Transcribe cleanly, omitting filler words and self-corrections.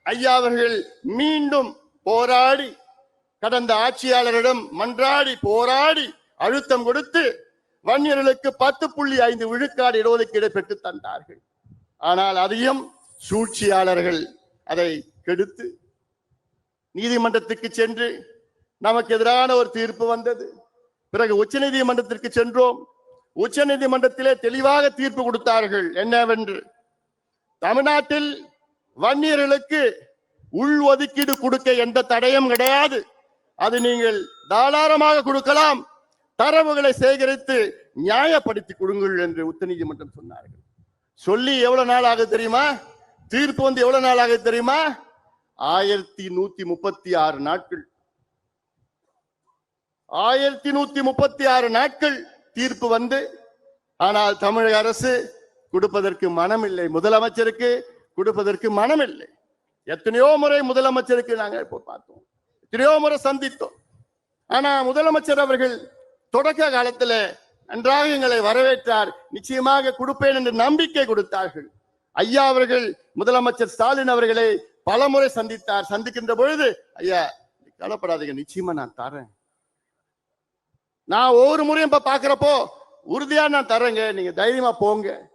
ஐயா அவர்கள் மீண்டும் போராடி கடந்த ஆட்சியாளரிடம் மன்றாடி போராடி அழுத்தம் கொடுத்து வன்னியர்களுக்கு 10.5 விழுக்காடு இடஒதுக்கீடு பெற்று தந்தார்கள். ஆனால் அதையும் சூழ்ச்சியாளர்கள் அதை கெடுத்து நீதிமன்றத்துக்கு சென்று நமக்கு எதிரான ஒரு தீர்ப்பு வந்தது. பிறகு உச்ச நீதிமன்றத்திற்கு சென்றோம். உச்ச நீதிமன்றத்திலே தெளிவாக தீர்ப்பு கொடுத்தார்கள். என்னவென்று, தமிழ்நாட்டில் வன்னியர்களுக்கு உள் ஒதுக்கீடு கொடுக்க எந்த தடையும் கிடையாது. அது நீங்கள் தாராளமாக கொடுக்கலாம், தரவுகளை சேகரித்து நியாயப்படுத்தி கொடுங்கள் என்று உச்ச நீதிமன்றம் சொன்னார்கள். சொல்லி எவ்வளவு நாள் ஆகுது தெரியுமா? தீர்ப்பு வந்து எவ்வளவு நாள் ஆகுது தெரியுமா? 1136 நாட்கள். 1136 நாட்கள் தீர்ப்பு வந்து, ஆனால் தமிழக அரசு கொடுப்பதற்கு மனமில்லை. முதலமைச்சருக்கு கொடுப்பதற்கு மனமில்லை. எத்தனையோ முறை முதலமைச்சருக்கு நாங்கள் பார்த்தோம், எத்தனையோ முறை சந்தித்தோம். ஆனா முதலமைச்சர் அவர்கள் தொடக்க காலத்தில் நன்றாக எங்களை வரவேற்றார். நிச்சயமாக கொடுப்பேன் என்று நம்பிக்கை கொடுத்தார்கள். ஐயா அவர்கள் முதலமைச்சர் ஸ்டாலின் அவர்களை பலமுறை சந்தித்தார். சந்திக்கின்ற பொழுது, ஐயா கவலைப்படாதீங்க, நிச்சயமா நான் தரேன், நான் ஒவ்வொரு முறையும் பாக்குறப்போ உறுதியா நான் தரேங்க, நீங்க தைரியமா போங்க,